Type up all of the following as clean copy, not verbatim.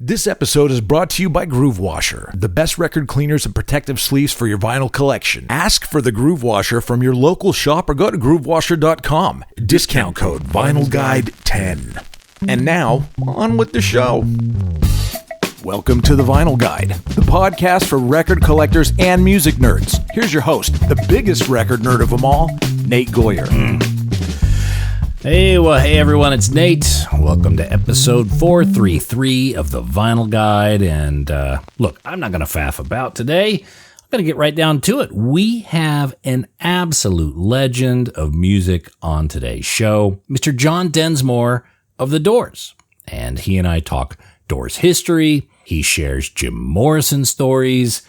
This episode is brought to you by Groove Washer, the best record cleaners and protective sleeves for your vinyl collection. Ask for the Groove Washer from your local shop or go to groovewasher.com. Discount code VinylGuide10. And now, on with the show. Welcome to The Vinyl Guide, the podcast for record collectors and music nerds. Here's your host, the biggest record nerd of them all, Nate Goyer. Hey everyone, it's Nate. Welcome to episode 433 of The Vinyl Guide. And look, I'm not going to faff about today. I'm going to get right down to it. We have an absolute legend of music on today's show, Mr. John Densmore of The Doors. And he and I talk Doors history. He shares Jim Morrison stories.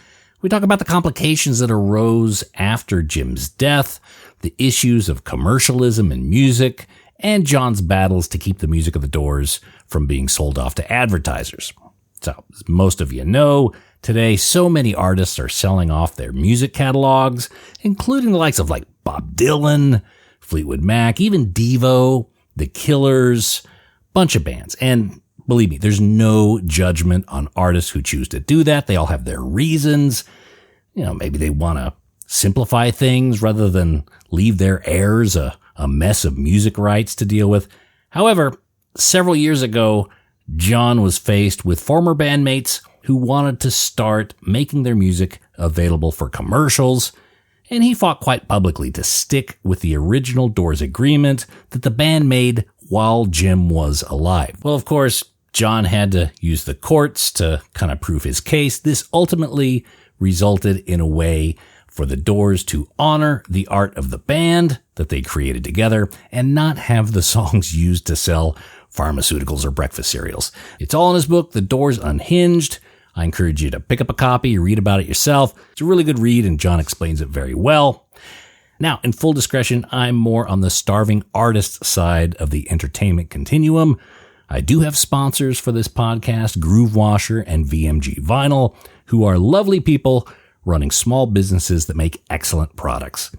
We talk about the complications that arose after Jim's death, the issues of commercialism in music, and John's battles to keep the music of the Doors from being sold off to advertisers. So, as most of you know, today so many artists are selling off their music catalogs, including the likes of like Bob Dylan, Fleetwood Mac, even Devo, The Killers, bunch of bands. And believe me, there's no judgment on artists who choose to do that. They all have their reasons. You know, maybe they want to simplify things rather than leave their heirs a mess of music rights to deal with. However, several years ago, John was faced with former bandmates who wanted to start making their music available for commercials, and he fought quite publicly to stick with the original Doors agreement that the band made while Jim was alive. Well, of course, John had to use the courts to kind of prove his case. This ultimately resulted in a way for the Doors to honor the art of the band that they created together and not have the songs used to sell pharmaceuticals or breakfast cereals. It's all in his book, The Doors Unhinged. I encourage you to pick up a copy, read about it yourself. It's a really good read, and John explains it very well. Now, in full discretion, I'm more on the starving artist side of the entertainment continuum. I do have sponsors for this podcast, Groove Washer and VMG Vinyl, who are lovely people running small businesses that make excellent products.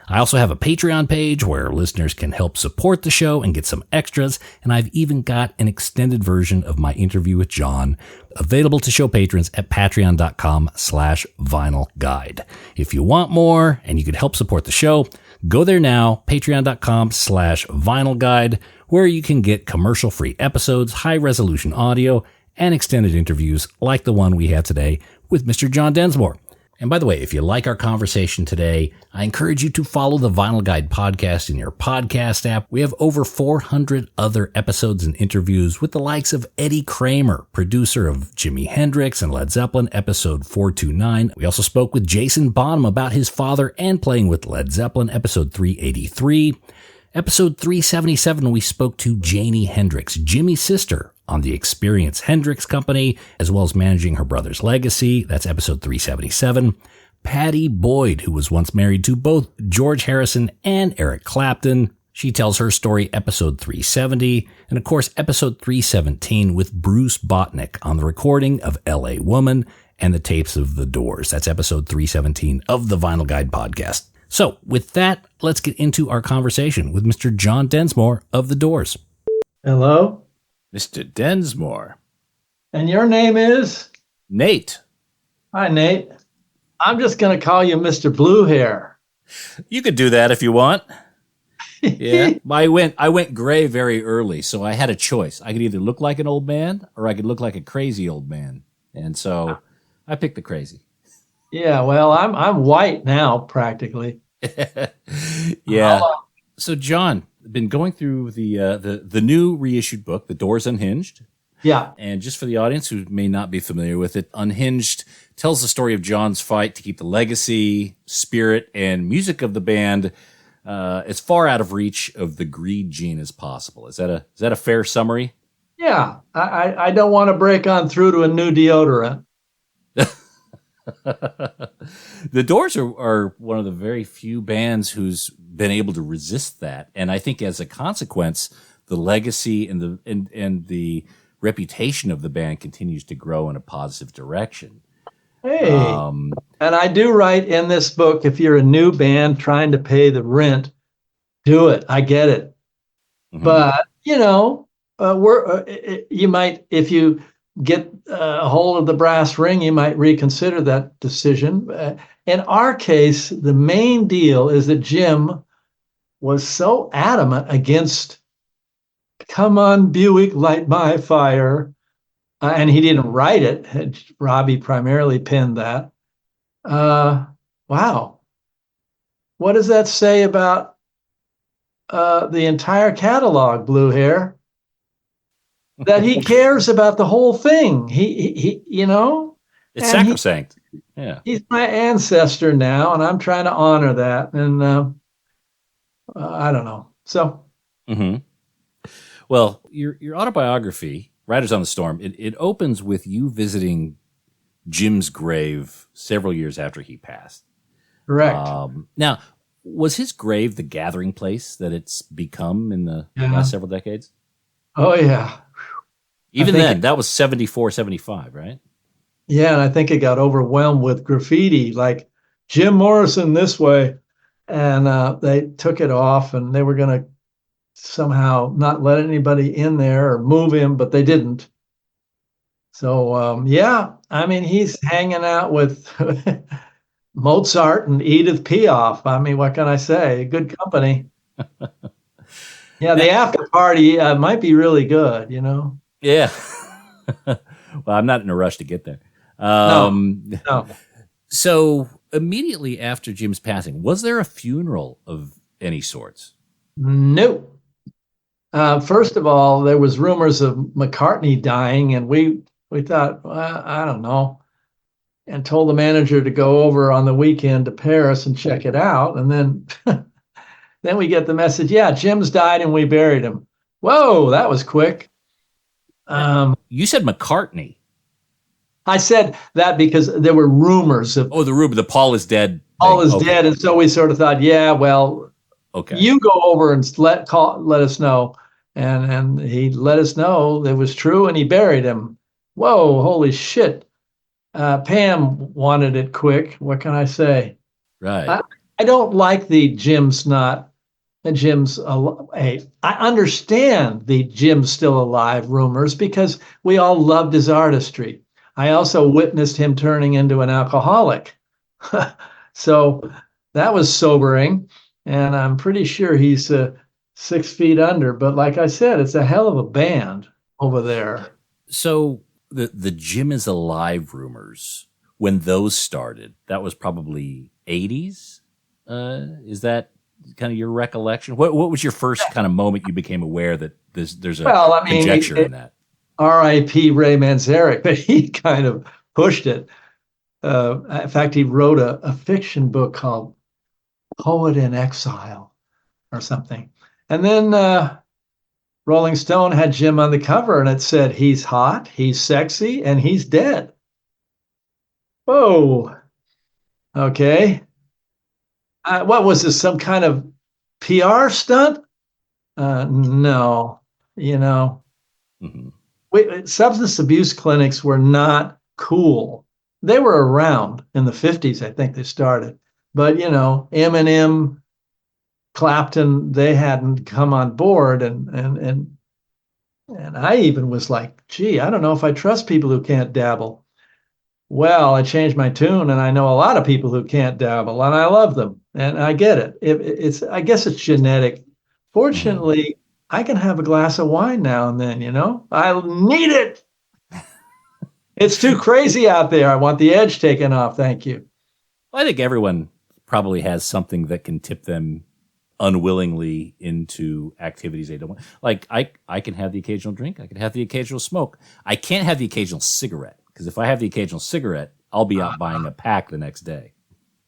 I also have a Patreon page where listeners can help support the show and get some extras, and I've even got an extended version of my interview with John available to show patrons at patreon.com/vinylguide. If you want more and you could help support the show, go there now, patreon.com/vinylguide, where you can get commercial-free episodes, high-resolution audio, and extended interviews like the one we had today with Mr. John Densmore. And by the way, if you like our conversation today, I encourage you to follow the Vinyl Guide podcast in your podcast app. We have over 400 other episodes and interviews with the likes of Eddie Kramer, producer of Jimi Hendrix and Led Zeppelin, episode 429. We also spoke with Jason Bonham about his father and playing with Led Zeppelin, episode 383. Episode 377, we spoke to Janie Hendrix, Jimi's sister, on the Experience Hendrix Company, as well as managing her brother's legacy. That's episode 377. Patty Boyd, who was once married to both George Harrison and Eric Clapton. She tells her story, episode 370. And of course, episode 317 with Bruce Botnick on the recording of L.A. Woman and the tapes of The Doors. That's episode 317 of the Vinyl Guide podcast. So with that, let's get into our conversation with Mr. John Densmore of The Doors. Hello? Mr. Densmore. And your name is? Nate. Hi, Nate. I'm just going to call you Mr. Blue Hair. You could do that if you want. Yeah. I went gray very early, so I had a choice. I could either look like an old man or I could look like a crazy old man. And so I picked the crazy. Yeah, well, I'm white now, practically. Yeah. So, John, been going through the new reissued book, The Doors Unhinged. Yeah. And just for the audience who may not be familiar with it, Unhinged tells the story of John's fight to keep the legacy, spirit, and music of the band as far out of reach of the greed gene as possible. Is that a fair summary? Yeah. I don't want to break on through to a new deodorant. The Doors are one of the very few bands who's been able to resist that, and I think as a consequence, the legacy and the reputation of the band continues to grow in a positive direction. Hey, and I do write in this book, if you're a new band trying to pay the rent, do it. I get it, but you know, you might if you get a hold of the brass ring, you might reconsider that decision. In our case, the main deal is that Jim was so adamant against "Come on, Buick, light my fire," and he didn't write it. Robbie primarily penned that. Wow. What does that say about the entire catalog, Blue Hair? That he cares about the whole thing. He It's sacrosanct. Yeah. He's my ancestor now, and I'm trying to honor that. And I don't know. So. Mm-hmm. Well, your autobiography, Riders on the Storm, it opens with you visiting Jim's grave several years after he passed. Correct. Now, was his grave the gathering place that it's become in the last several decades? Oh, yeah. Even then, that was 74, 75, right? Yeah, and I think it got overwhelmed with graffiti, like Jim Morrison this way. And they took it off, and they were going to somehow not let anybody in there or move him, but they didn't. So, I mean, he's hanging out with Mozart and Edith Piaf. I mean, what can I say? Good company. Yeah, the after party might be really good, Yeah. Well, I'm not in a rush to get there. No. So immediately after Jim's passing, was there a funeral of any sorts? No. First of all, there was rumors of McCartney dying, and we thought, I don't know, and told the manager to go over on the weekend to Paris and check it out. And then then we get the message, Jim's died and we buried him. Whoa, that was quick. You said McCartney. I said that because there were rumors of the Paul is dead. Paul is dead, and so we sort of thought, okay, you go over and let us know. And he let us know it was true, and he buried him. Whoa, holy shit. Pam wanted it quick. What can I say? Right. I don't like the Jim's not, and Jim's, hey, I understand the Jim's still alive rumors because we all loved his artistry. I also witnessed him turning into an alcoholic. So that was sobering, and I'm pretty sure he's 6 feet under, but like I said, it's a hell of a band over there. So the Jim is alive rumors, when those started, that was probably 80s. Is that kind of your recollection? What was your first kind of moment you became aware that there's a conjecture in that? R.I.P. Ray Manzarek, but he kind of pushed it. In fact, he wrote a fiction book called Poet in Exile or something. And then Rolling Stone had Jim on the cover, and it said, he's hot, he's sexy, and he's dead. Whoa. Okay. What was this, some kind of PR stunt? No. Mm-hmm. Substance abuse clinics were not cool. They were around in the 50s, I think they started. But, Eminem, Clapton, they hadn't come on board, and I even was like, gee, I don't know if I trust people who can't dabble. Well, I changed my tune, and I know a lot of people who can't dabble, and I love them, and I get it. I guess it's genetic. Fortunately, I can have a glass of wine now and then. I need it. It's too crazy out there. I want the edge taken off. Thank you. I think everyone probably has something that can tip them unwillingly into activities they don't want. Like I can have the occasional drink. I can have the occasional smoke. I can't have the occasional cigarette, because if I have the occasional cigarette, I'll be out buying a pack the next day.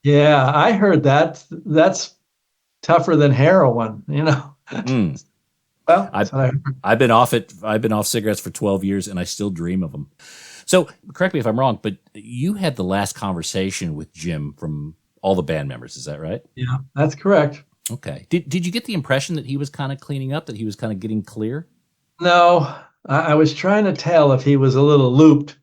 Yeah, I heard that. That's tougher than heroin, Mm. Well, I've been off it. I've been off cigarettes for 12 years, and I still dream of them. So correct me if I'm wrong, but you had the last conversation with Jim from all the band members. Is that right? Yeah, that's correct. Okay. Did you get the impression that he was kind of cleaning up, that he was kind of getting clear? No, I was trying to tell if he was a little looped.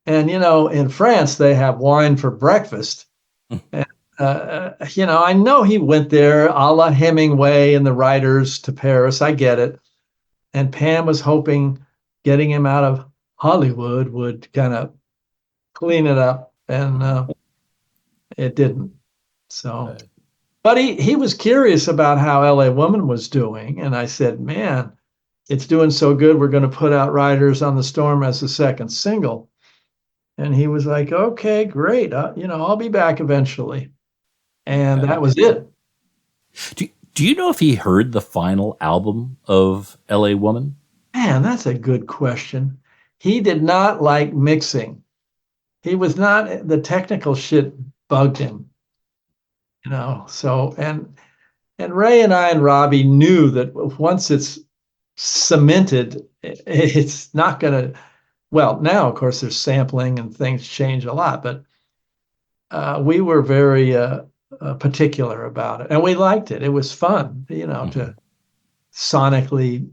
And, in France, they have wine for breakfast. And, I know he went there a la Hemingway and the writers to Paris. I get it. And Pam was hoping getting him out of Hollywood would kind of clean it up, and it didn't. So, but he was curious about how LA Woman was doing, and I said, man, it's doing so good, we're going to put out Riders on the Storm as the second single. And he was like, okay, great. I'll be back eventually. And that was it. Do you know if he heard the final album of LA Woman? Man, that's a good question. He did not like mixing. He was not, the technical shit bugged him. So, and Ray and I and Robbie knew that once it's cemented, it's not going to, well, now, of course, there's sampling and things change a lot, but we were very particular about it. And we liked it. It was fun, to sonically,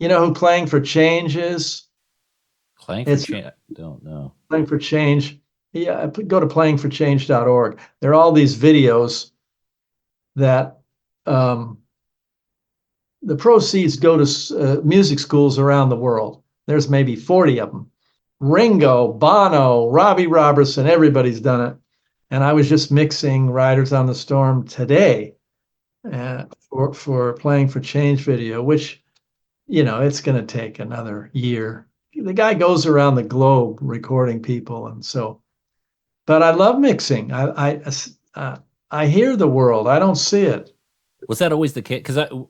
who Playing for Change is? Playing for Change? I don't know. Playing for Change. Yeah, go to playingforchange.org. There are all these videos that the proceeds go to music schools around the world. There's maybe 40 of them. Ringo, Bono, Robbie Robertson, everybody's done it. And I was just mixing Riders on the Storm today for Playing for Change video, which, it's going to take another year. The guy goes around the globe recording people. And so, but I love mixing. I hear the world. I don't see it. Was that always the case? Because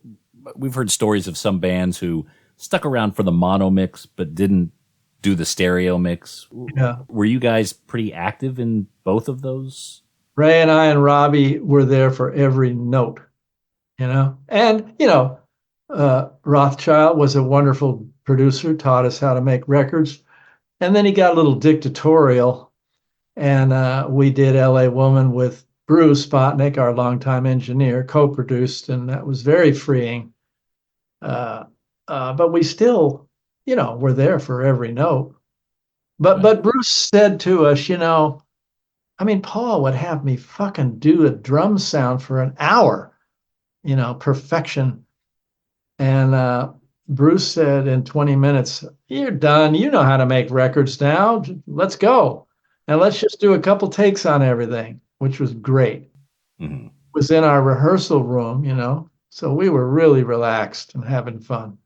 we've heard stories of some bands who stuck around for the mono mix, but didn't do the stereo mix. Yeah. Were you guys pretty active in both of those? Ray and I and Robbie were there for every note, and, Rothschild was a wonderful producer, taught us how to make records. And then he got a little dictatorial, and we did LA Woman with Bruce Spotnick, our longtime engineer, co-produced, and that was very freeing. But we still, were there for every note. But Bruce said to us, Paul would have me fucking do a drum sound for an hour, perfection. And Bruce said in 20 minutes, you're done. You know how to make records now. Let's go. And let's just do a couple takes on everything, which was great. Mm-hmm. It was in our rehearsal room, so we were really relaxed and having fun.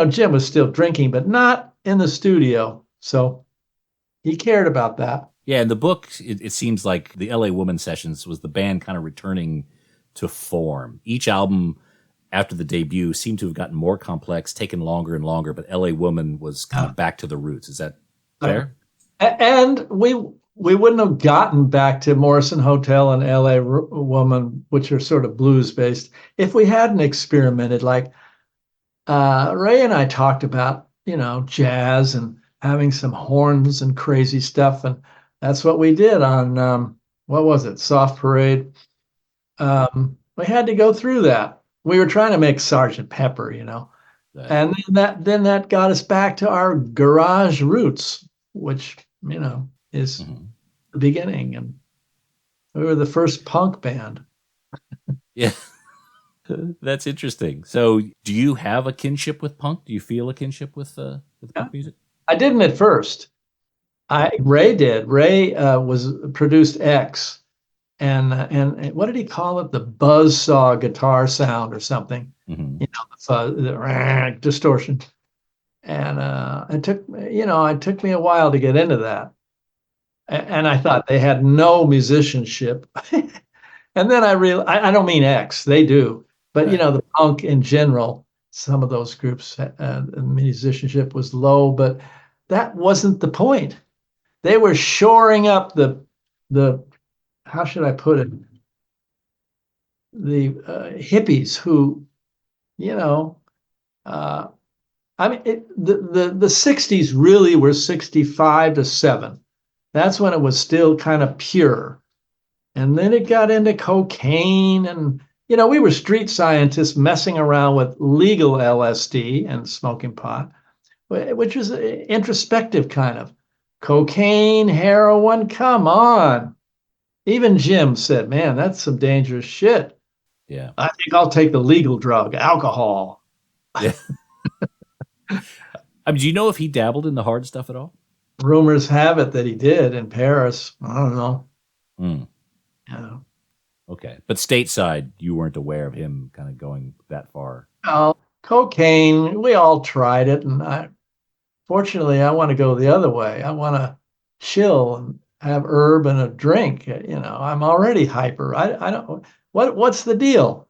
Jim was still drinking, but not in the studio. So he cared about that. Yeah, in the book, it seems like the LA Woman sessions was the band kind of returning to form. Each album after the debut seemed to have gotten more complex, taken longer and longer, but LA Woman was kind of back to the roots. Is that fair? And we wouldn't have gotten back to Morrison Hotel and LA Woman, which are sort of blues based, if we hadn't experimented. Like Ray and I talked about, jazz and having some horns and crazy stuff. And that's what we did on, what was it? Soft Parade. We had to go through that. We were trying to make Sgt. Pepper, and then that got us back to our garage roots, which, is the beginning. And we were the first punk band. Yeah. That's interesting. So do you have a kinship with punk? Do you feel a kinship with punk music? I didn't at first. Ray did. Ray produced X, and what did he call it? The buzzsaw guitar sound or something. Mm-hmm. The distortion. And it took me a while to get into that. And I thought they had no musicianship. And then I don't mean X, they do. But, the punk in general, some of those groups, the musicianship was low, but that wasn't the point. They were shoring up the how should I put it? The hippies who, the 60s really were 65 to 7. That's when it was still kind of pure. And then it got into cocaine and, we were street scientists messing around with legal LSD and smoking pot, which was introspective kind of. Cocaine, heroin, come on. Even Jim said, man, that's some dangerous shit. Yeah. I think I'll take the legal drug, alcohol. Yeah. I mean, do you know if he dabbled in the hard stuff at all? Rumors have it that he did in Paris. I don't know. Yeah. Okay. But stateside, you weren't aware of him kind of going that far. Oh, cocaine, we all tried it. And fortunately, I want to go the other way. I want to chill and have herb and a drink. I'm already hyper. I don't, what's the deal?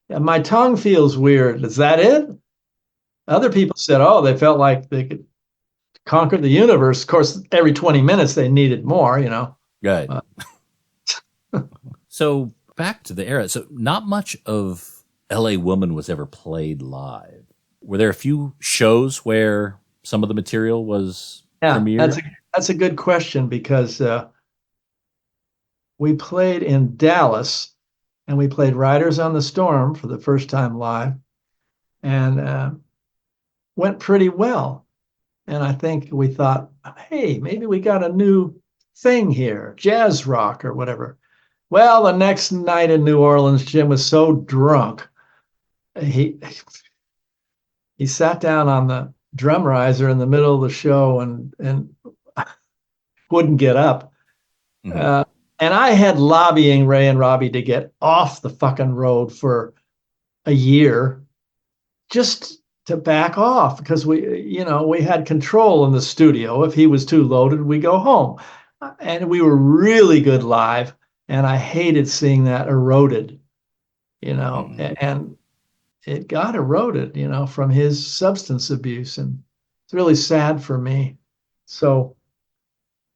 My tongue feels weird. Is that it? Other people said, oh, they felt like they could conquer the universe. Of course, every 20 minutes they needed more, Right. So back to the era. So not much of L.A. Woman was ever played live. Were there a few shows where some of the material was premiered? That's a good question because we played in Dallas and we played Riders on the Storm for the first time live and went pretty well. And I think we thought, hey, maybe we got a new thing here, jazz rock or whatever. Well, the next night in New Orleans, Jim was so drunk. He sat down on the drum riser in the middle of the show and wouldn't get up. And I had lobbying Ray and Robbie to get off the fucking road for a year just to back off because we had control in the studio. If he was too loaded, we go home. And we were really good live. And I hated seeing that eroded, and it got eroded, from his substance abuse. And it's really sad for me. So,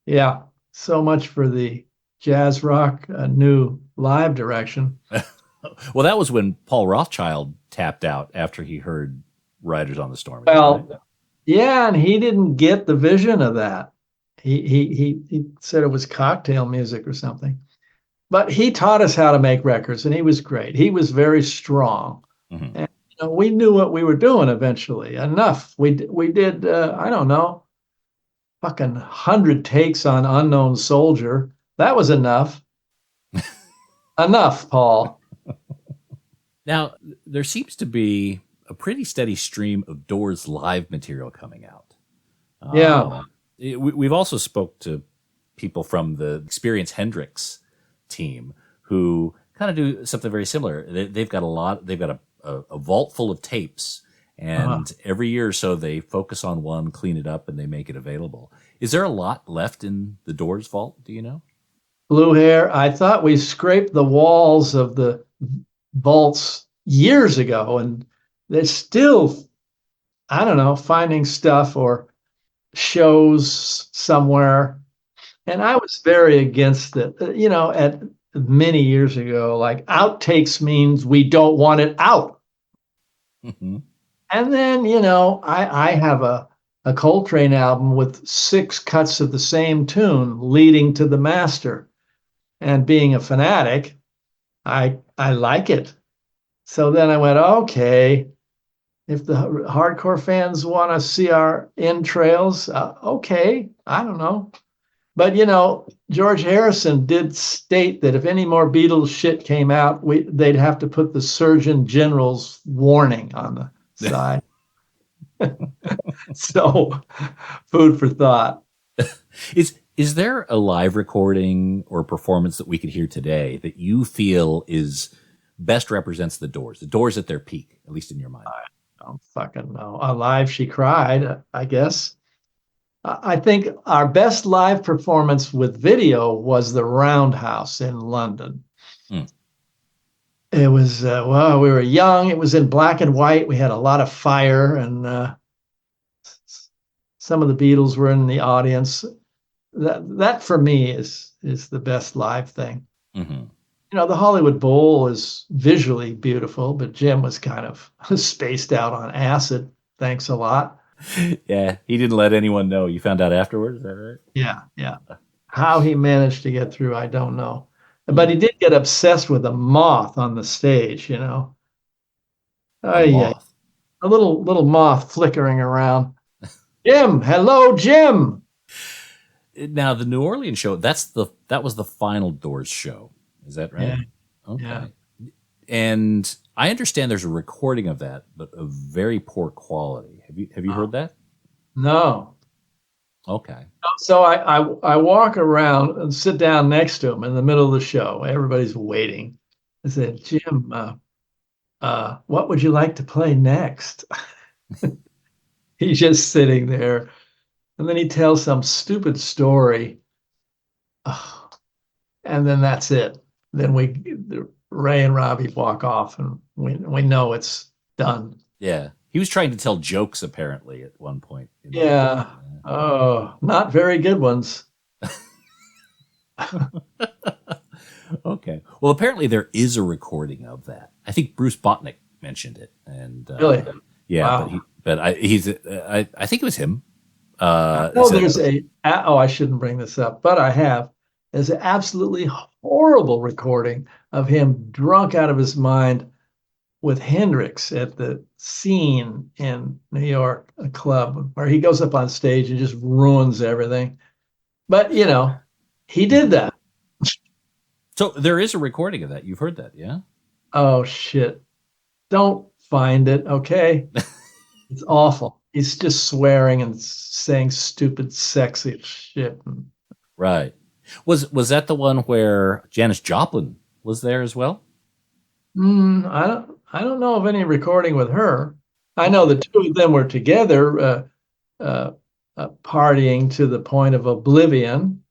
yeah, so much for the jazz rock, new live direction. Well, that was when Paul Rothschild tapped out after he heard Riders on the Storm. Well, right? Yeah, and he didn't get the vision of that. He said it was cocktail music or something. But he taught us how to make records, and he was great. He was very strong. And we knew what we were doing eventually. Enough. We did, I don't know, fucking 100 takes on Unknown Soldier. That was enough. Enough, Paul. Now, there seems to be a pretty steady stream of Doors live material coming out. Yeah. We've also spoke to people from the Experience Hendrix team who kind of do something very similar. They've got a vault full of tapes, and every year or so they focus on one, clean it up, and they make it available. Is there a lot left in the Doors vault? Do you know? Blue Hair, I thought we scraped the walls of the vaults years ago, and they're still, I don't know, finding stuff or shows somewhere. And I was very against it, at many years ago, like outtakes means we don't want it out. And then, I have a Coltrane album with 6 cuts of the same tune leading to the master. And being a fanatic, I like it. So then I went, okay, if the hardcore fans want to see our entrails, okay, I don't know. But, George Harrison did state that if any more Beatles shit came out, they'd have to put the Surgeon General's warning on the side. So, food for thought. Is there a live recording or performance that we could hear today that you feel best represents the Doors at their peak, at least in your mind? I don't fucking know. Live, She Cried, I guess. I think our best live performance with video was the Roundhouse in London. It was, we were young. It was in black and white. We had a lot of fire, and some of the Beatles were in the audience. That for me is the best live thing. The Hollywood Bowl is visually beautiful, but Jim was kind of spaced out on acid. Thanks a lot. Yeah, he didn't let anyone know. You found out afterwards, is that right? Yeah. How he managed to get through, I don't know. But he did get obsessed with a moth on the stage, A little moth flickering around. Jim, hello, Jim. Now the New Orleans show, that was the final Doors show. Is that right? Yeah. Okay. Yeah. And I understand there's a recording of that, but of very poor quality. Have you heard that? No. Okay. So I walk around and sit down next to him in the middle of the show. Everybody's waiting. I said, Jim, what would you like to play next? He's just sitting there. And then he tells some stupid story. Oh, and then that's it. Then Ray and Robbie walk off and we know it's done. Yeah. He was trying to tell jokes apparently at one point. Yeah. Oh, not very good ones. Okay. Well, apparently there is a recording of that. I think Bruce Botnick mentioned it. And Really? yeah, Wow. I think it was him. No, there's I shouldn't bring this up, but I have. There's an absolutely horrible recording of him drunk out of his mind with Hendrix at the Scene in New York, a club where he goes up on stage and just ruins everything. But, he did that. So there is a recording of that. You've heard that, yeah? Oh, shit. Don't find it, okay? It's awful. He's just swearing and saying stupid, sexy shit. Right. Was that the one where Janis Joplin was there as well? I don't know of any recording with her. I know the two of them were together, partying to the point of oblivion.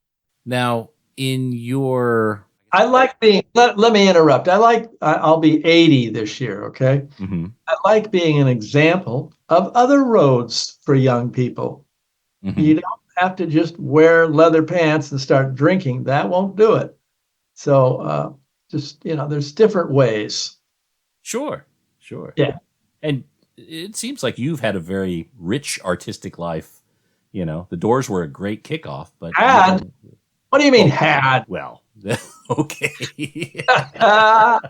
Now, in your... I like being, let me interrupt. I'll be 80 this year, okay? Mm-hmm. I like being an example of other roads for young people. Mm-hmm. You don't have to just wear leather pants and start drinking. That won't do it. So there's different ways. Sure. Yeah. And it seems like you've had a very rich artistic life. The Doors were a great kickoff, but... Had? What do you mean had? Well, okay. I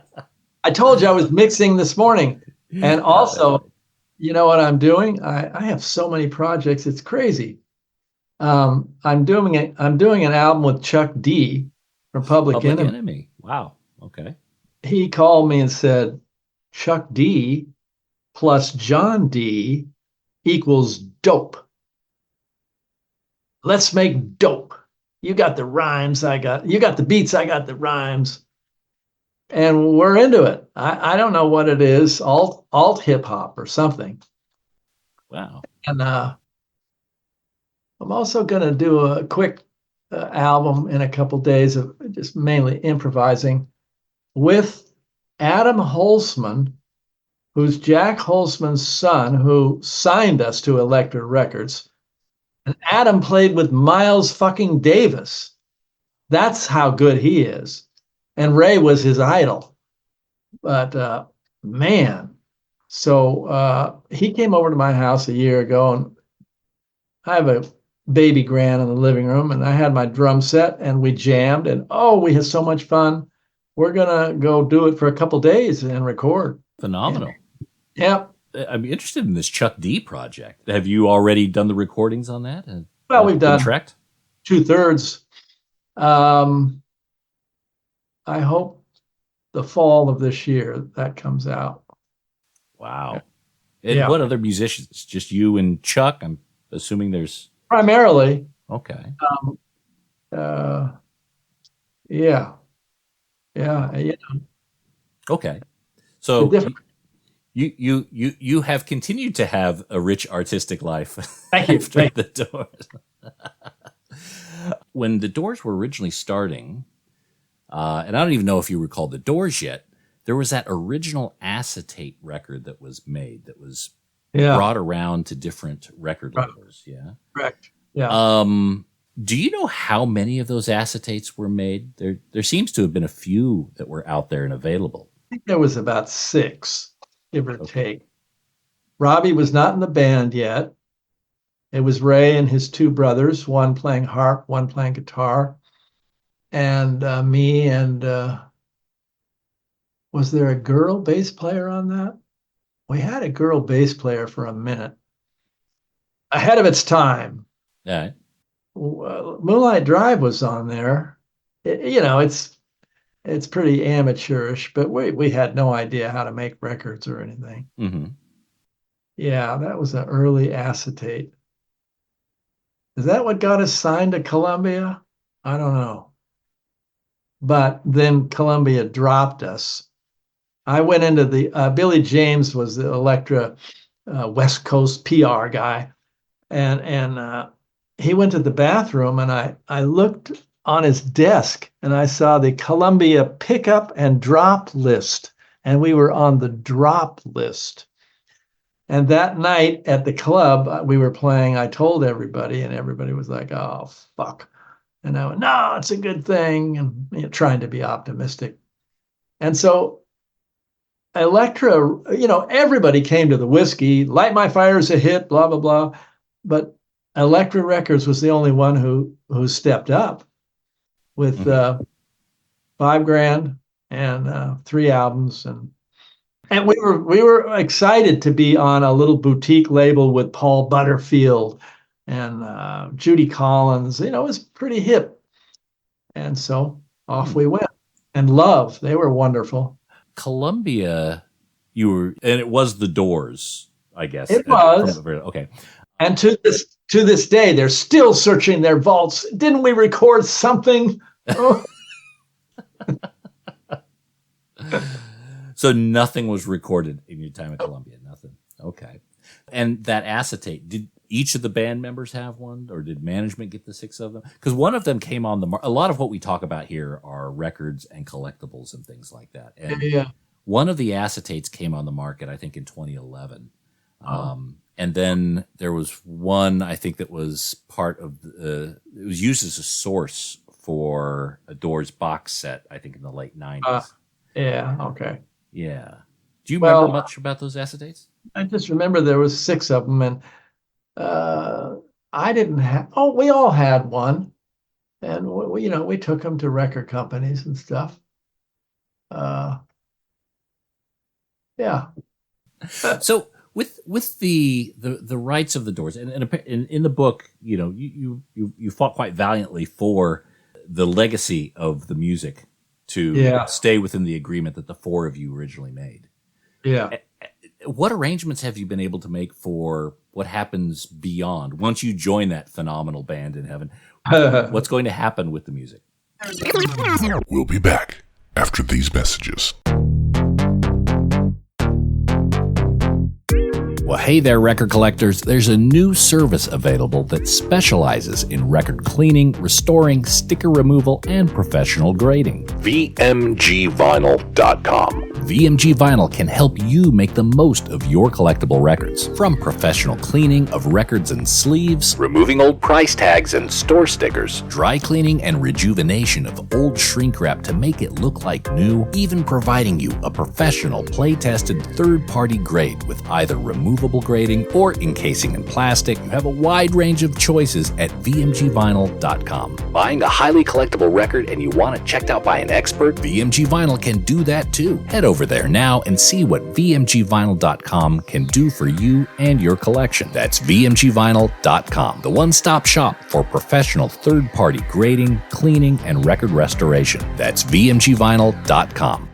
told you I was mixing this morning. And also, you know what I'm doing? I have so many projects. It's crazy. I'm doing an album with Chuck D from Public Enemy. Wow. Okay. He called me and said, Chuck D plus John D equals dope. Let's make dope. You got the rhymes, you got the beats, I got the rhymes. And we're into it. I don't know what it is, alt hip hop or something. Wow. And I'm also going to do a quick album in a couple days of just mainly improvising with Adam Holzman, who's Jack Holzman's son, who signed us to Elektra Records. And Adam played with Miles fucking Davis. That's how good he is. And Ray was his idol. But man, so he came over to my house a year ago, and I have a baby grand in the living room, and I had my drum set, and we jammed, and we had so much fun. We're gonna go do it for a couple days and record. Phenomenal. Yep. I'm interested in this Chuck D project. Have you already done the recordings on that? Well, we've done tracked 2/3. I hope the fall of this year that comes out. Wow. And what other musicians? Just you and Chuck? I'm assuming there's... Primarily. Okay. Yeah. Okay. So you have continued to have a rich artistic life. Thank you. After the Doors. When the Doors were originally starting, and I don't even know if you recall the Doors yet, there was that original acetate record that was made that was brought around to different record labels. Yeah. Correct. Yeah. Do you know how many of those acetates were made? There seems to have been a few that were out there and available. I think there was about 6, give or take. Robbie was not in the band yet. It was Ray and his 2 brothers, one playing harp, one playing guitar, and me. And was there a girl bass player on that? We had a girl bass player for a minute. Ahead of its time. Yeah. Moonlight Drive was on there. It's pretty amateurish, but we had no idea how to make records or anything. Mm-hmm. Yeah, that was an early acetate. Is that what got us signed to Columbia? I don't know. But then Columbia dropped us. I went into the Billy James was the Elektra West Coast PR guy, and he went to the bathroom, and I looked on his desk, and I saw the Columbia pickup and drop list, and we were on the drop list. And that night at the club, we were playing. I told everybody, and everybody was like, "Oh, fuck." And I went, "No, it's a good thing," and trying to be optimistic. And so Elektra, everybody came to the whiskey. Light My Fire's a hit, blah, blah, blah. But Elektra Records was the only one who stepped up with $5,000 and 3 albums. And we were excited to be on a little boutique label with Paul Butterfield and Judy Collins. It was pretty hip. And so off we went. And Love, they were wonderful. Columbia, and it was the Doors, I guess. It was. Okay. And to this day, they're still searching their vaults. Didn't we record something? Oh. So nothing was recorded in your time at Columbia. Nothing. Okay. And that acetate, did each of the band members have one, or did management get the 6 of them? Because one of them came on the market. A lot of what we talk about here are records and collectibles and things like that. And one of the acetates came on the market, I think, in 2011. And then there was one, I think, that was part of it was used as a source for a Doors box set, I think, in the late 90s. Yeah. Okay. Yeah. Do you remember much about those acetates? I just remember there was 6 of them, and I didn't have. Oh, we all had one, and we took them to record companies and stuff. Yeah. So with the rights of the Doors, and in the book, you fought quite valiantly for the legacy of the music to stay within the agreement that the 4 of you originally made. Yeah. What arrangements have you been able to make for what happens beyond once you join that phenomenal band in heaven? What's going to happen with the music? We'll be back after these messages. Well, hey there, record collectors. There's a new service available that specializes in record cleaning, restoring, sticker removal, and professional grading. VMGvinyl.com. VMG Vinyl can help you make the most of your collectible records. From professional cleaning of records and sleeves, removing old price tags and store stickers, dry cleaning and rejuvenation of old shrink wrap to make it look like new, even providing you a professional play-tested third-party grade with either removable grading or encasing in plastic. You have a wide range of choices at VMGvinyl.com. Buying a highly collectible record and you want it checked out by an expert? VMG Vinyl can do that too. Head over there now and see what VMGvinyl.com can do for you and your collection. That's VMGvinyl.com, the one-stop shop for professional third-party grading, cleaning, and record restoration. That's VMGvinyl.com.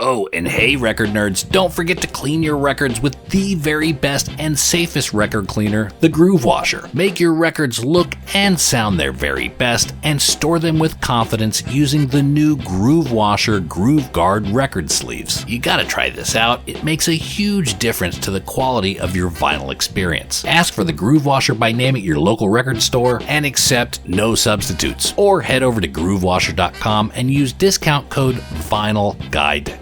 Oh, and hey, record nerds, don't forget to clean your records with the very best and safest record cleaner, the Groove Washer. Make your records look and sound their very best and store them with confidence using the new Groove Washer Groove Guard record sleeves. You gotta try this out. It makes a huge difference to the quality of your vinyl experience. Ask for the Groove Washer by name at your local record store and accept no substitutes. Or head over to groovewasher.com and use discount code VINYLGUIDE10.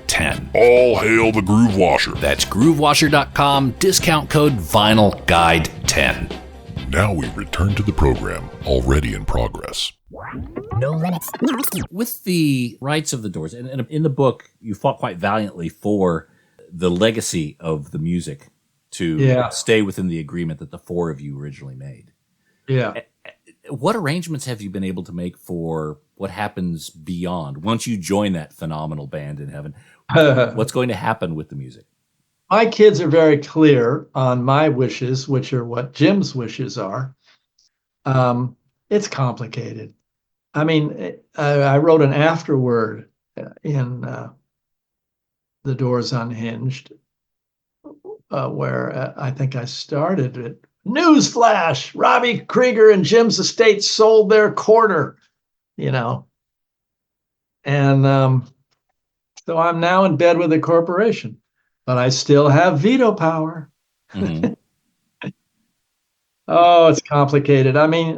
All hail the Groove Washer. That's groovewasher.com, discount code VINYLGUIDE10. Now we return to the program, already in progress. No limits. With the rights of the Doors, and in the book, you fought quite valiantly for the legacy of the music to stay within the agreement that the 4 of you originally made. Yeah. What arrangements have you been able to make for what happens beyond once you join that phenomenal band in heaven? What's going to happen with the music? My kids are very clear on my wishes, which are what Jim's wishes are. It's complicated. I mean, I wrote an afterword in The Doors Unhinged, where I think I started it Newsflash, Robbie Krieger and Jim's estate sold their quarter, And so I'm now in bed with a corporation, but I still have veto power. Mm-hmm. Oh, it's complicated. I mean,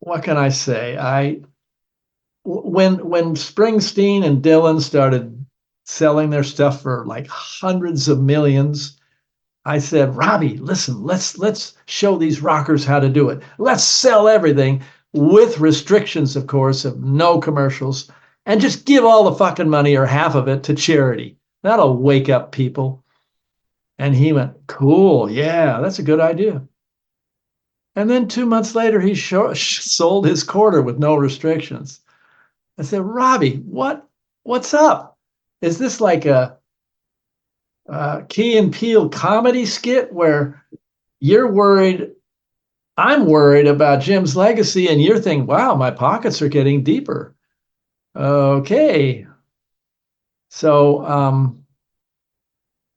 what can I say? When Springsteen and Dylan started selling their stuff for like hundreds of millions, I said, Robbie, listen, let's show these rockers how to do it. Let's sell everything with restrictions, of course, of no commercials, and just give all the fucking money or half of it to charity. That'll wake up people. And he went, cool, yeah, that's a good idea. And then 2 months later, he sold his quarter with no restrictions. I said, Robbie, what's up? Is this like a Key and Peele comedy skit where you're worried, I'm worried about Jim's legacy, and you're thinking, wow, my pockets are getting deeper. Okay. So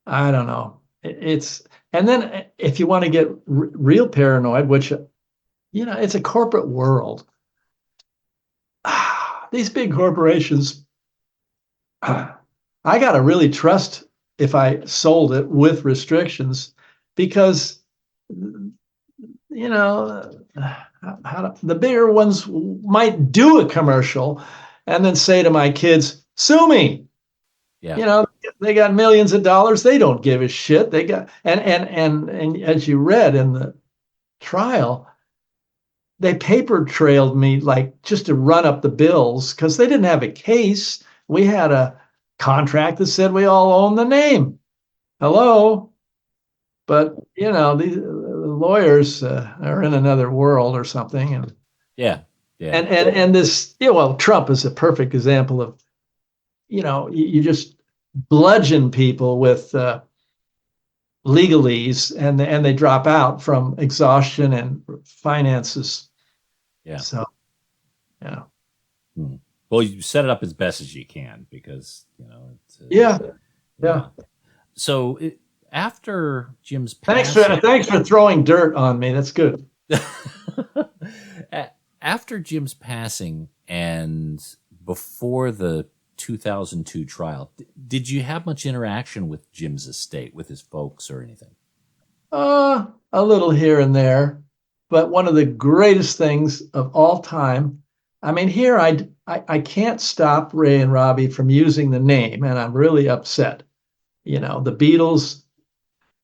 I don't know. And then if you want to get real paranoid, which, it's a corporate world. These big corporations, I got to really trust if I sold it with restrictions, because, the bigger ones might do a commercial and then say to my kids, sue me. Yeah. They got millions of dollars. They don't give a shit. They got, and as you read in the trial, they paper trailed me like just to run up the bills because they didn't have a case. We had a contract that said we all own the name. Hello. But, these lawyers are in another world or something. And yeah. And this, Trump is a perfect example of, you just bludgeon people with legalese and they drop out from exhaustion and finances. Yeah. So, yeah. Well, you set it up as best as you can because, it's, yeah. So after Jim's passing, thanks for throwing dirt on me. That's good. After Jim's passing and before the 2002 trial, did you have much interaction with Jim's estate, with his folks or anything? A little here and there, but one of the greatest things of all time. I mean, here I can't stop Ray and Robbie from using the name, and I'm really upset. The Beatles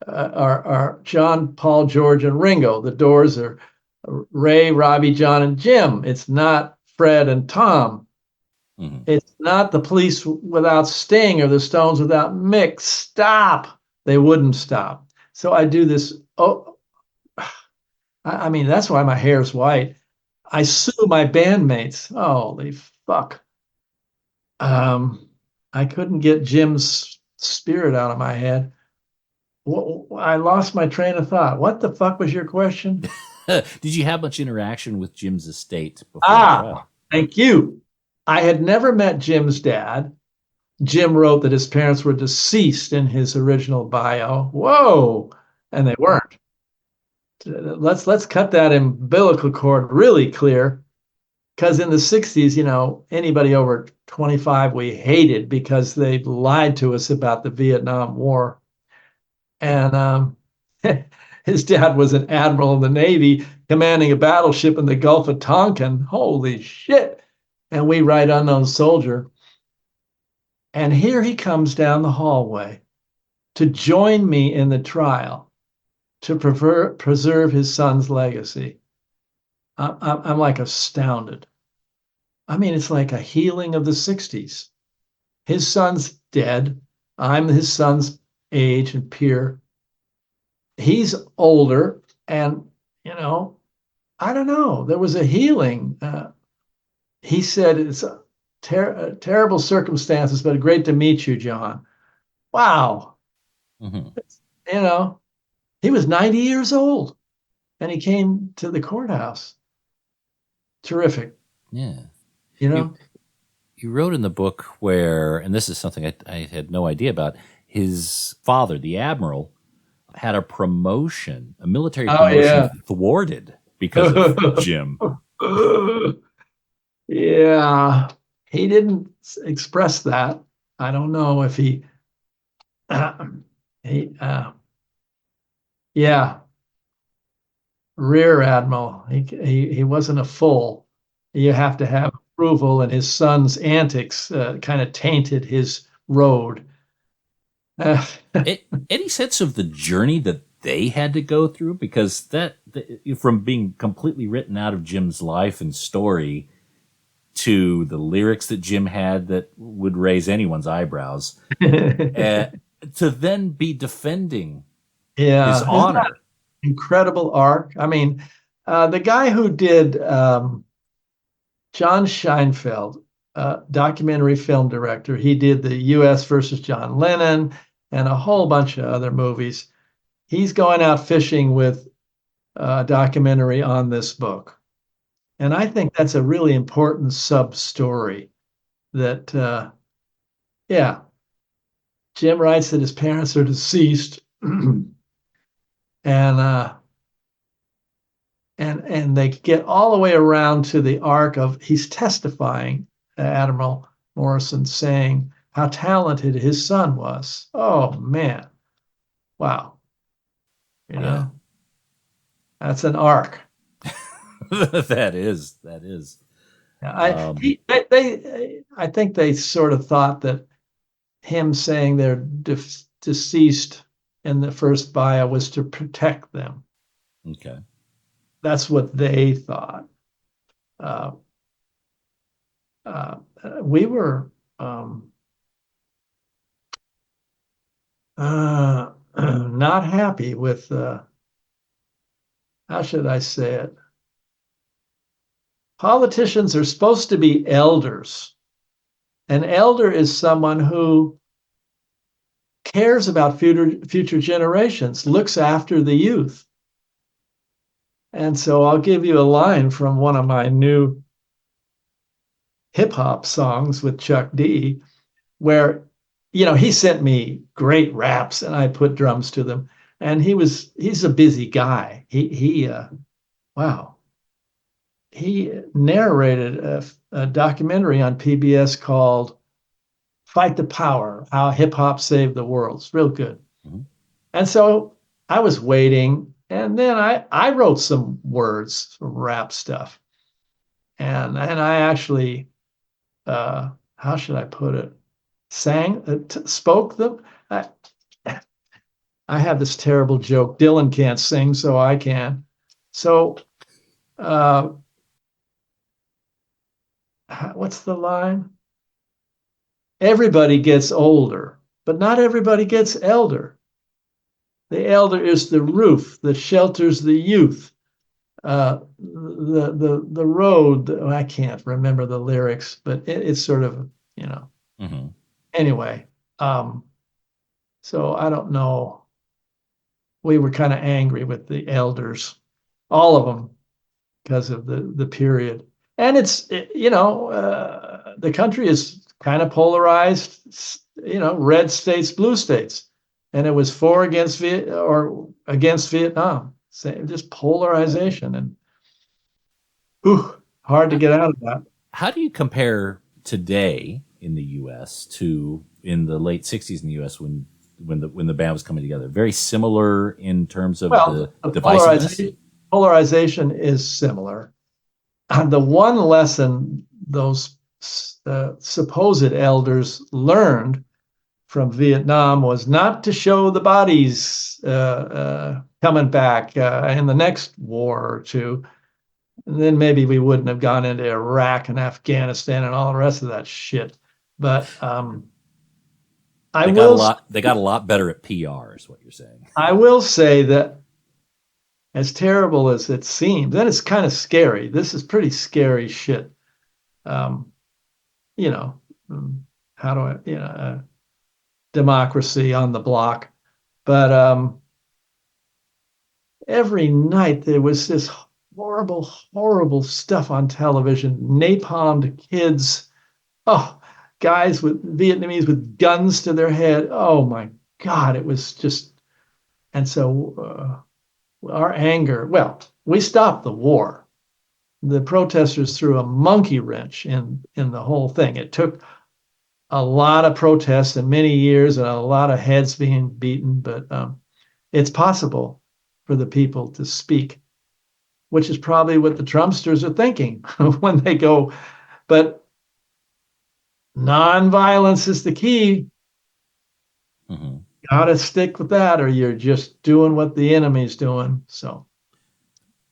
are John, Paul, George, and Ringo. The Doors are Ray, Robbie, John, and Jim. It's not Fred and Tom. Mm-hmm. It's not the Police without Sting or the Stones without Mick. Stop. They wouldn't stop. So I do this. I mean, that's why my hair's white. I sue my bandmates. Holy fuck. I couldn't get Jim's spirit out of my head. I lost my train of thought. What the fuck was your question? Did you have much interaction with Jim's estate before the trial? Thank you. I had never met Jim's dad. Jim wrote that his parents were deceased in his original bio. Whoa. And they weren't. Let's cut that umbilical cord really clear. Because in the 60s, anybody over 25 we hated because they lied to us about the Vietnam War. And his dad was an admiral in the Navy commanding a battleship in the Gulf of Tonkin. Holy shit. And we write unknown soldier. And here he comes down the hallway to join me in the trial to preserve his son's legacy. I'm like astounded. I mean, it's like a healing of the 60s. His son's dead. I'm his son's age and peer. He's older, and, I don't know. There was a healing. He said, it's terrible circumstances, but great to meet you, John. Wow. Mm-hmm. He was 90 years old, and he came to the courthouse. Terrific. Yeah. You wrote in the book where, and this is something I had no idea about, his father, the admiral, had a promotion, a military Oh, promotion yeah. thwarted because of Jim. Yeah, he didn't express that. I don't know if he, he, yeah, rear admiral. He wasn't a full. You have to have approval, and his son's antics kind of tainted his road. Any sense of the journey that they had to go through? Because from being completely written out of Jim's life and story to the lyrics that Jim had that would raise anyone's eyebrows, to then be defending his honor. Incredible arc. I mean, the guy who did John Scheinfeld, documentary film director, he did the U.S. versus John Lennon and a whole bunch of other movies. He's going out fishing with a documentary on this book. And I think that's a really important sub-story that, yeah, Jim writes that his parents are deceased. And they get all the way around to the arc of he's testifying, Admiral Morrison, saying how talented his son was. Oh man, wow! You know, that's an arc. That is. I think they sort of thought that him saying they're deceased in the first bio was to protect them. Okay. That's what they thought. We were not happy with, how should I say it? Politicians are supposed to be elders. An elder is someone who cares about future generations, looks after the youth. And so I'll give you a line from one of my new hip hop songs with Chuck D, where, he sent me great raps and I put drums to them. And he's a busy guy. Wow. He narrated a documentary on PBS called Fight the Power, How Hip Hop Saved the World. It's real good. Mm-hmm. And so I was waiting, and then I wrote some words, some rap stuff. And I actually, how should I put it? Spoke them. I have this terrible joke. Dylan can't sing, so I can. So, what's the line? Everybody gets older, but not everybody gets elder. The elder is the roof that shelters the youth. The road. I can't remember the lyrics, but it's sort of, Mm-hmm. Anyway, so I don't know. We were kind of angry with the elders, all of them, because of the period. And it's, the country is kind of polarized, red states, blue states. And it was for against Vietnam. Just polarization, and hard to get out of that. How do you compare today in the U.S. to in the late 60s in the U.S. when the band was coming together? Very similar in terms of the divisiveness? Polarization is similar. The one lesson those supposed elders learned from Vietnam was not to show the bodies coming back in the next war or two. And then maybe we wouldn't have gone into Iraq and Afghanistan and all the rest of that shit. But they got a lot better at PR, is what you're saying. I will say that, as terrible as it seems, then it's kind of scary. This is pretty scary shit. How do I, democracy on the block. But every night there was this horrible, horrible stuff on television. Napalmed kids. Oh, guys with Vietnamese with guns to their head. Oh my God, it was just. And so our anger, well, we stopped the war. The protesters threw a monkey wrench in the whole thing. It took a lot of protests and many years and a lot of heads being beaten, but it's possible for the people to speak, which is probably what the Trumpsters are thinking when they go. But nonviolence is the key. Mm-hmm. Got to stick with that, or you're just doing what the enemy's doing. So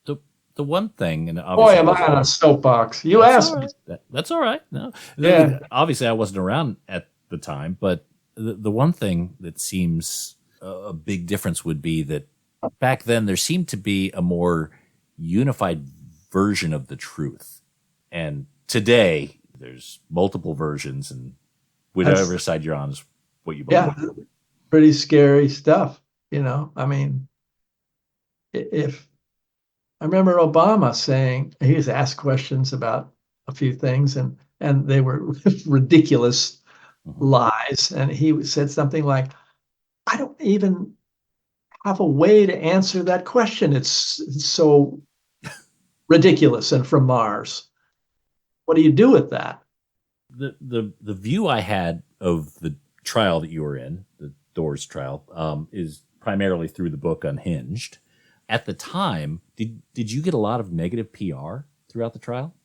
the one thing, and boy, am I on a soapbox. You asked me. That's all right. No, yeah. Obviously, I wasn't around at the time, but the one thing that seems a big difference would be that back then there seemed to be a more unified version of the truth, and today there's multiple versions, and whatever side you're on is what you believe. Yeah, pretty scary stuff. I mean, if I remember Obama saying, he was asked questions about a few things, and they were ridiculous lies, and he said something like, "I don't even have a way to answer that question. It's so ridiculous and from Mars. What do you do with that?" The view I had of the trial that you were in, the Doors trial, is primarily through the book Unhinged. At the time, did you get a lot of negative PR throughout the trial?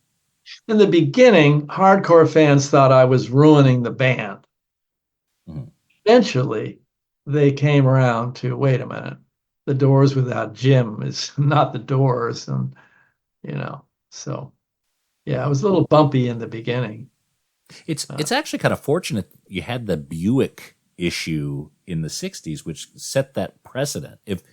In the beginning, hardcore fans thought I was ruining the band. Mm-hmm. Eventually, they came around to, wait a minute, the Doors without Jim is not the Doors. And, so, yeah, it was a little bumpy in the beginning. It's actually kind of fortunate you had the Buick issue in the 60s, which set that precedent. If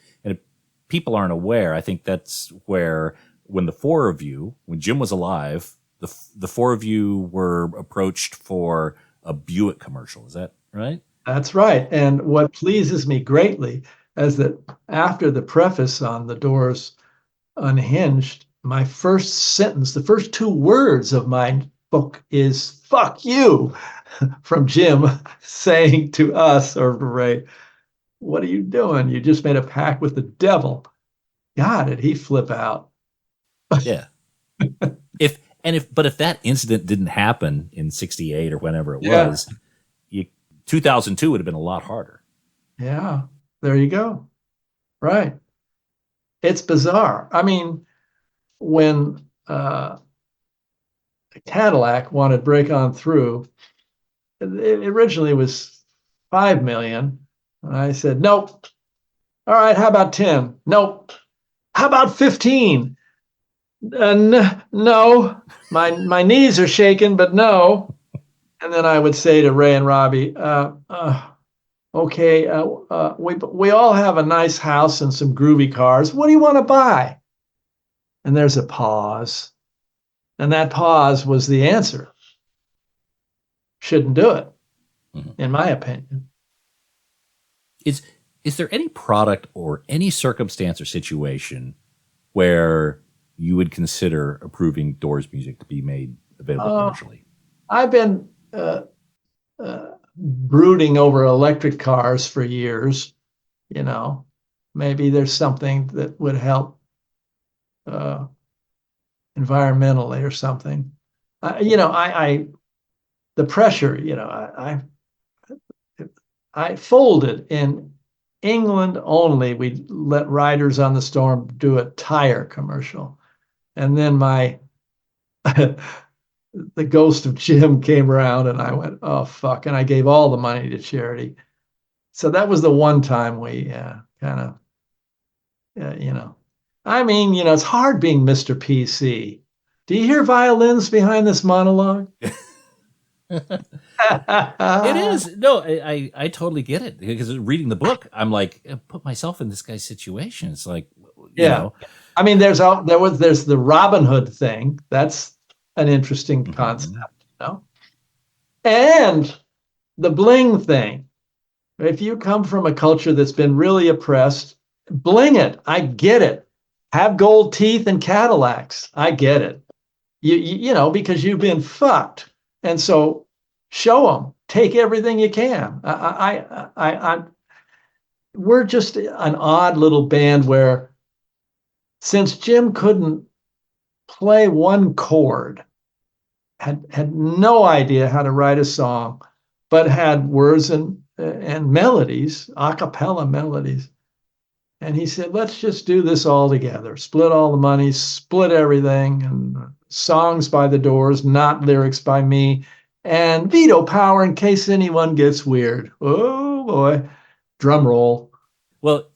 people aren't aware, I think that's where, when the four of you, when Jim was alive, the four of you were approached for a Buick commercial. Is that right? That's right. And what pleases me greatly is that after the preface on the Doors Unhinged, my first sentence, the first two words of my book is "fuck you" from Jim saying to us, or Ray, "What are you doing? You just made a pact with the devil." God, did he flip out? Yeah. If that incident didn't happen in '68 or whenever it was, 2002 would have been a lot harder. Yeah, there you go. Right. It's bizarre. I mean, when Cadillac wanted Break On Through, it originally was 5 million. And I said, nope. All right, how about 10? Nope. How about 15? No. My knees are shaking, but no. And then I would say to Ray and Robbie, okay, we all have a nice house and some groovy cars. What do you want to buy? And there's a pause. And that pause was the answer. Shouldn't do it, in my opinion. Is there any product or any circumstance or situation where you would consider approving Doors music to be made available commercially? I've been brooding over electric cars for years. Maybe there's something that would help environmentally or something. The pressure, I folded in England only. We let Riders on the Storm do a tire commercial. And then the ghost of Jim came around and I went, oh, fuck. And I gave all the money to charity. So that was the one time we kind of, I mean, it's hard being Mr. PC. Do you hear violins behind this monologue? It is. No, I totally get it, because reading the book, I'm like, put myself in this guy's situation. It's like, you know. I mean, there's the Robin Hood thing. That's an interesting concept, and the bling thing. If you come from a culture that's been really oppressed, bling it. I get it. Have gold teeth and Cadillacs. I get it. Because you've been fucked. And so show them, take everything you can. we're just an odd little band where, since Jim couldn't play one chord, had no idea how to write a song, but had words and melodies, a cappella melodies. And he said, let's just do this all together. Split all the money, split everything, and songs by the Doors, not lyrics by me, and veto power in case anyone gets weird. Oh boy, drum roll. Well,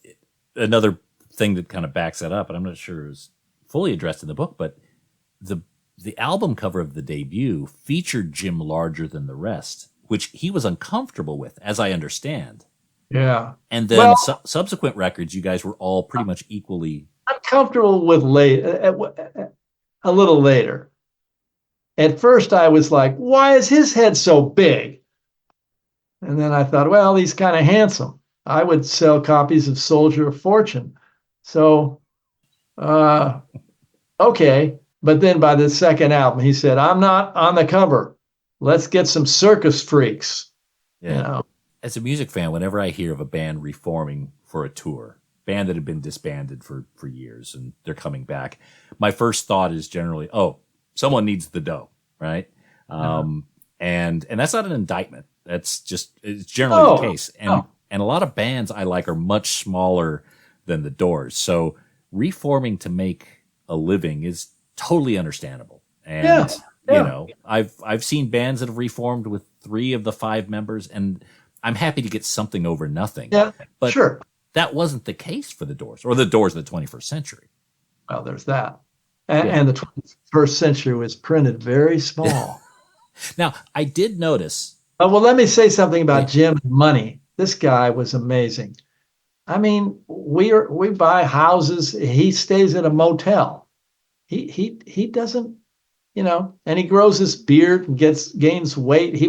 another thing that kind of backs that up, and I'm not sure is fully addressed in the book, but the album cover of the debut featured Jim larger than the rest, which he was uncomfortable with, as I understand. Yeah. And then subsequent records, you guys were all pretty much equally. I'm comfortable with a little later. At first, I was like, why is his head so big? And then I thought, well, he's kind of handsome. I would sell copies of Soldier of Fortune. So, okay. But then by the second album, he said, I'm not on the cover. Let's get some circus freaks. Yeah. You know? As a music fan, whenever I hear of a band reforming for a tour, band that had been disbanded for years and they're coming back, my first thought is generally, oh, someone needs the dough, right? And that's not an indictment. That's just, it's generally the case. And a lot of bands I like are much smaller than the Doors. So reforming to make a living is totally understandable. And you know, I've seen bands that have reformed with 3 of the 5 members, and I'm happy to get something over nothing. Yeah, but sure. That wasn't the case for the Doors, or the Doors of the 21st century. Well, there's that. And the 21st century was printed very small. Now, I did notice. Well, let me say something about Jim money. This guy was amazing. I mean, we buy houses. He stays at a motel. He doesn't, you know, and he grows his beard and gains weight. He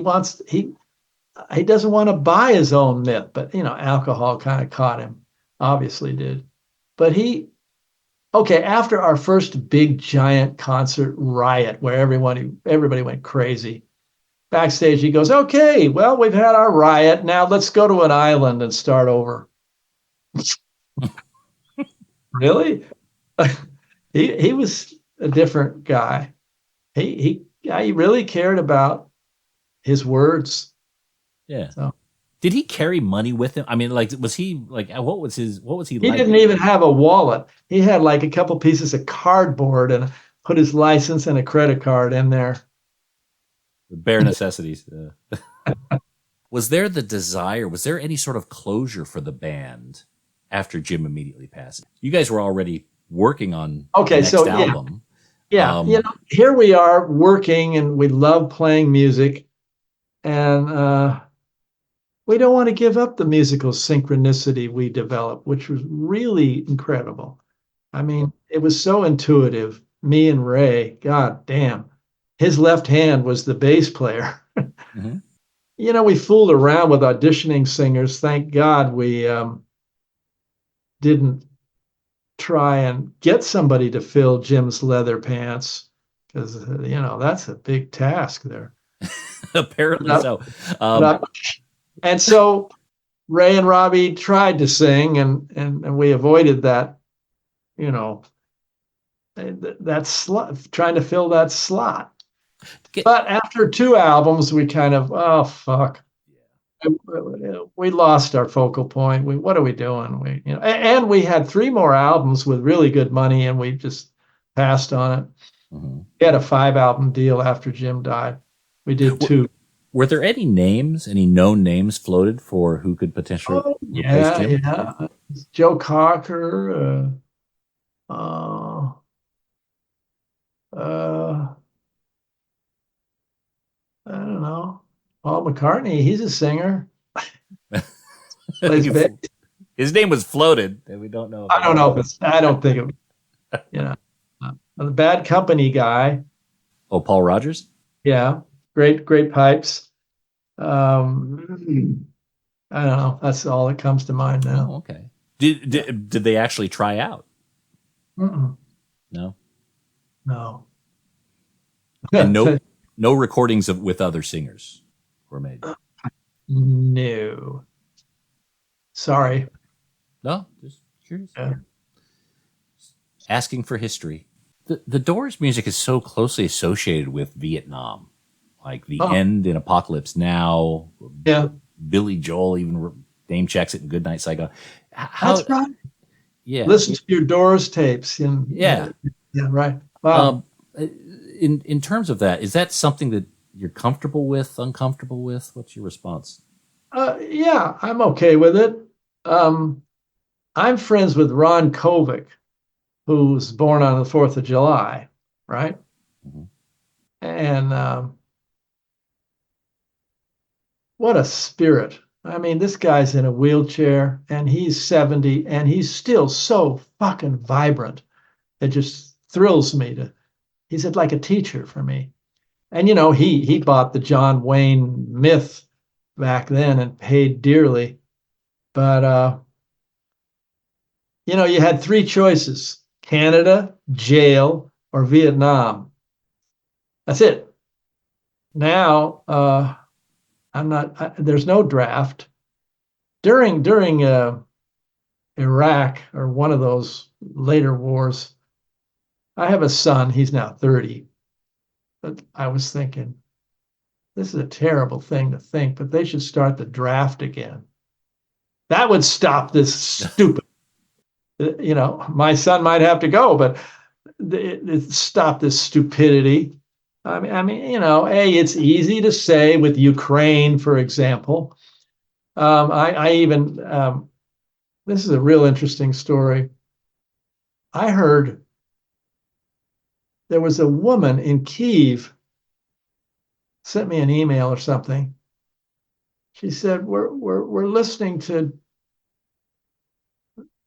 doesn't want to buy his own myth, but you know, alcohol kind of caught him, obviously did. But after our first big giant concert riot where everybody went crazy, backstage he goes, okay, well, we've had our riot. Now let's go to an island and start over. Really? He was a different guy. He really cared about his words. Yeah. So. Did he carry money with him? I mean, like, was he like, what was he like? He didn't even have a wallet. He had like a couple pieces of cardboard and put his license and a credit card in there. The bare necessities. Was there the desire? Was there any sort of closure for the band after Jim immediately passed? You guys were already working on the next album. Yeah. You know, here we are working and we love playing music. And we don't want to give up the musical synchronicity we developed, which was really incredible. I mean, it was so intuitive. Me and Ray, God damn, his left hand was the bass player. Mm-hmm. You know, we fooled around with auditioning singers. Thank God we didn't try and get somebody to fill Jim's leather pants, because, you know, that's a big task there. Apparently so. And so Ray and Robbie tried to sing, and we avoided that, you know, that slot, trying to fill that slot. But after 2 albums, we kind of, oh, fuck. We lost our focal point. What are we doing? And we had 3 more albums with really good money, and we just passed on it. Mm-hmm. We had a 5-album deal after Jim died. We did 2. Were there any known names floated for who could potentially replace Jim? Yeah. Joe Cocker. I don't know. Paul McCartney, he's a singer. His name was floated, and we don't know. I don't know. I don't think it was, you know. The Bad Company guy. Oh, Paul Rogers? Yeah. Great pipes. I don't know. That's all that comes to mind now. Oh, okay. Did they actually try out? Mm-mm. No. And no recordings with other singers were made. No. Sorry. No, just curious. Yeah. Asking for history. The Doors music is so closely associated with Vietnam, like the end in Apocalypse Now. Yeah. Billy Joel even name checks it in Goodnight Saigon. That's right. Yeah. Listen to your Doors tapes. Yeah. Yeah, right. Wow. In terms of that, is that something that you're comfortable with, uncomfortable with? What's your response? Yeah, I'm okay with it. I'm friends with Ron Kovic, who was born on the 4th of July, right? Mm-hmm. And what a spirit. I mean, this guy's in a wheelchair and he's 70 and he's still so fucking vibrant. It just thrills me he's like a teacher for me. And, he bought the John Wayne myth back then and paid dearly. But, you had three choices: Canada, jail, or Vietnam. That's it. Now, there's no draft. During Iraq or one of those later wars, I have a son, he's now 30. But I was thinking, this is a terrible thing to think, but they should start the draft again. That would stop this stupid, my son might have to go, but it stop this stupidity. I mean, it's easy to say with Ukraine, for example. I even, this is a real interesting story. I heard there was a woman in Kyiv sent me an email or something. She said, we're listening to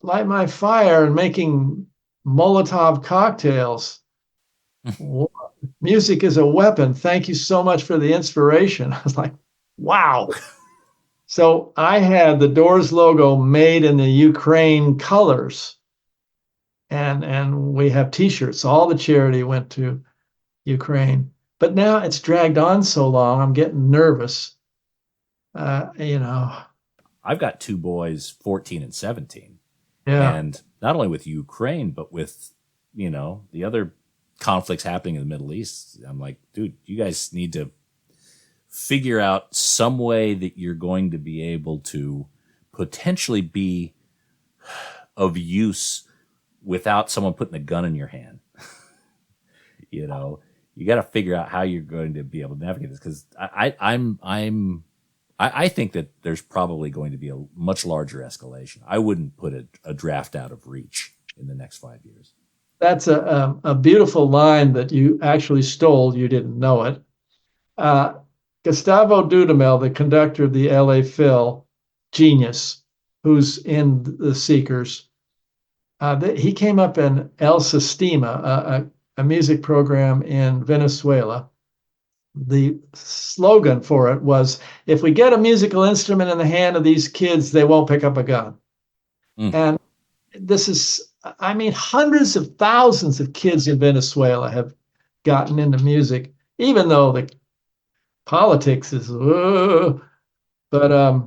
Light My Fire and making Molotov cocktails. Music is a weapon. Thank you so much for the inspiration. I was like, wow. So I had the Doors logo made in the Ukraine colors. And we have T-shirts. All the charity went to Ukraine. But now it's dragged on so long, I'm getting nervous. I've got two boys, 14 and 17. Yeah. And not only with Ukraine, but with, the other conflicts happening in the Middle East. I'm like, dude, you guys need to figure out some way that you're going to be able to potentially be of use without someone putting a gun in your hand. You got to figure out how you're going to be able to navigate this, because I think that there's probably going to be a much larger escalation. I wouldn't put a draft out of reach in the next 5 years. That's a beautiful line that you actually stole. You didn't know it. Gustavo Dudamel, the conductor of the LA Phil, genius, who's in the Seekers, he came up in El Sistema, a music program in Venezuela. The slogan for it was, if we get a musical instrument in the hand of these kids, they won't pick up a gun. And this is, hundreds of thousands of kids in Venezuela have gotten into music, even though the politics is, but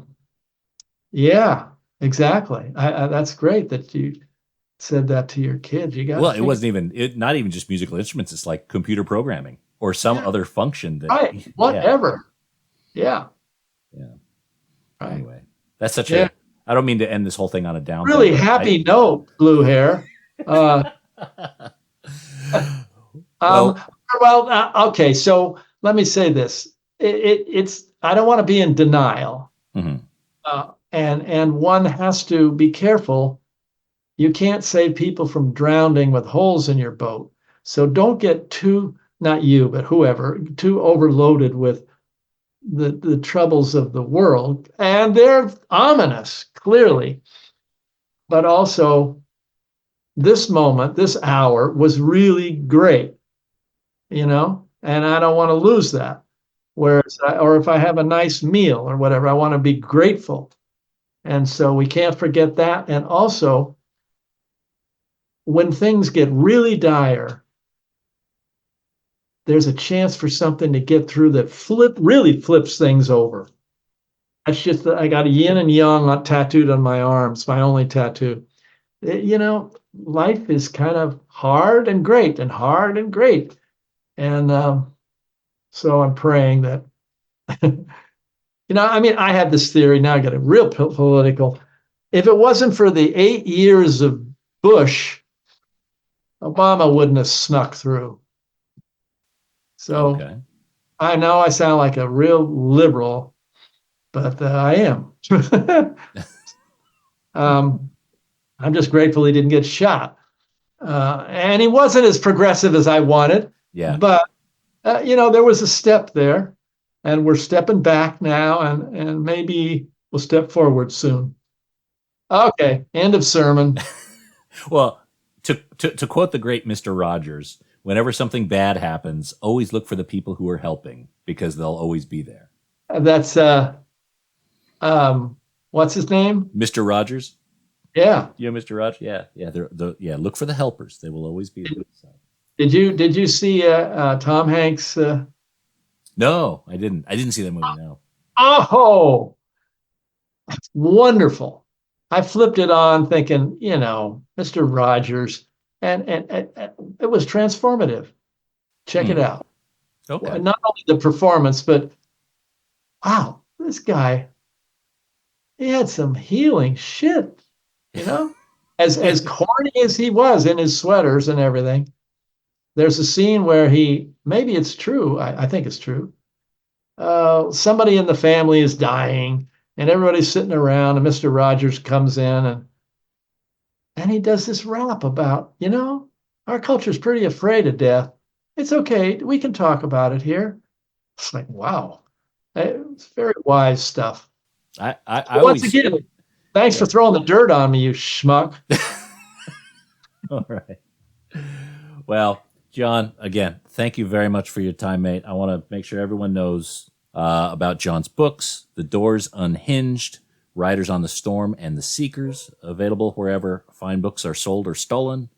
yeah, exactly. That's great that you said that to your kids. You got it wasn't not even just musical instruments. It's like computer programming or some other function that whatever. Yeah. Right. Anyway, that's such a. I don't mean to end this whole thing on a down. Really happy note, Blue Hair. Okay. So let me say this. It's. I don't want to be in denial. Mm-hmm. And one has to be careful. You can't save people from drowning with holes in your boat. So don't get too, not you, but whoever, too overloaded with the troubles of the world. And they're ominous, clearly. But also, this moment, this hour was really great, and I don't want to lose that. Or if I have a nice meal or whatever, I want to be grateful. And so we can't forget that. And also, when things get really dire, there's a chance for something to get through that really flips things over. That's just I got a yin and yang tattooed on my arms, my only tattoo. Life is kind of hard and great and hard and great. And so I'm praying that, I have this theory. Now I get it real political. If it wasn't for the 8 years of Bush, Obama wouldn't have snuck through. So okay. I know I sound like a real liberal, but I am. I'm just grateful he didn't get shot. And he wasn't as progressive as I wanted. Yeah. But, there was a step there, and we're stepping back now, and maybe we'll step forward soon. Okay, end of sermon. Well, to quote the great Mr. Rogers, whenever something bad happens, always look for the people who are helping, because they'll always be there. That's, what's his name? Mr. Rogers. Yeah. Yeah, Mr. Rogers. Yeah. Look for the helpers. They will always be there. So. Did you see Tom Hanks? No, I didn't. I didn't see that movie. No. Oh, wonderful! I flipped it on, thinking, Mr. Rogers, and it was transformative. Check it out. Okay. Not only the performance, but wow, this guy, he had some healing shit. As corny as he was in his sweaters and everything. There's a scene where maybe it's true. I think it's true. Somebody in the family is dying, and everybody's sitting around, and Mr. Rogers comes in, and he does this rap about, our culture's pretty afraid of death. It's okay. We can talk about it here. It's like, wow. It's very wise stuff. Once again, thanks for throwing the dirt on me, you schmuck. All right. Well, John, again, thank you very much for your time, mate. I want to make sure everyone knows about John's books, The Doors Unhinged, Riders on the Storm, and The Seekers, available wherever fine books are sold or stolen.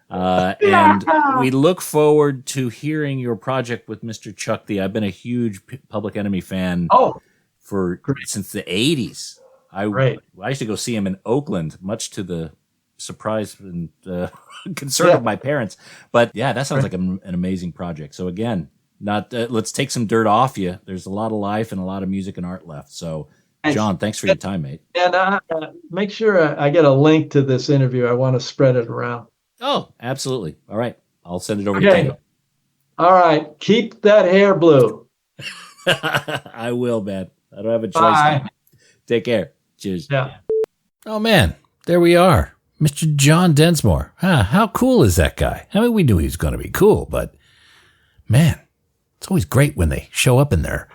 And we look forward to hearing your project with Mr. Chuck D. I've been a huge Public Enemy fan since the 80s. I used to go see him in Oakland, much to the surprise and concern of my parents. But yeah, that sounds like an amazing project. So again, let's take some dirt off you. There's a lot of life and a lot of music and art left. So John, thanks for your time, mate. And make sure I get a link to this interview. I want to spread it around. Oh, absolutely. All right. I'll send it over to you. All right. Keep that hair blue. I will, man. I don't have a choice. Bye. Take care. Cheers. Yeah. Oh, man. There we are. Mr. John Densmore. How cool is that guy? I mean, we knew he was going to be cool, but man, it's always great when they show up and they're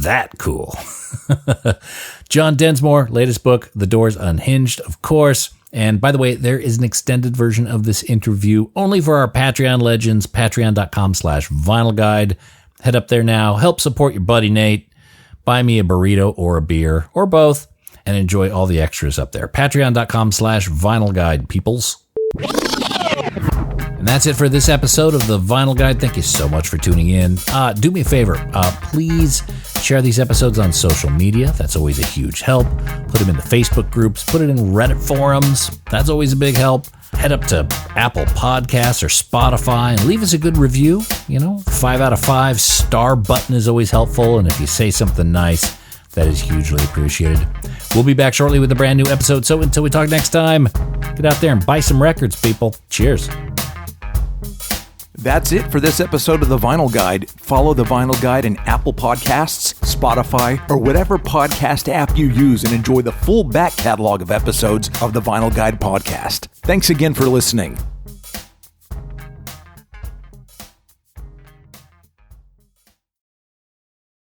that cool. John Densmore, latest book, The Doors Unhinged, of course. And by the way, there is an extended version of this interview only for our Patreon legends, patreon.com/vinyl guide. Head up there now. Help support your buddy Nate. Buy me a burrito or a beer or both and enjoy all the extras up there. Patreon.com/vinyl guide, peoples. And that's it for this episode of The Vinyl Guide. Thank you so much for tuning in. Do me a favor. Please share these episodes on social media. That's always a huge help. Put them in the Facebook groups. Put it in Reddit forums. That's always a big help. Head up to Apple Podcasts or Spotify and leave us a good review. 5 out of 5 star button is always helpful. And if you say something nice, that is hugely appreciated. We'll be back shortly with a brand new episode. So until we talk next time, get out there and buy some records, people. Cheers. That's it for this episode of The Vinyl Guide. Follow The Vinyl Guide in Apple Podcasts, Spotify, or whatever podcast app you use and enjoy the full back catalog of episodes of The Vinyl Guide podcast. Thanks again for listening.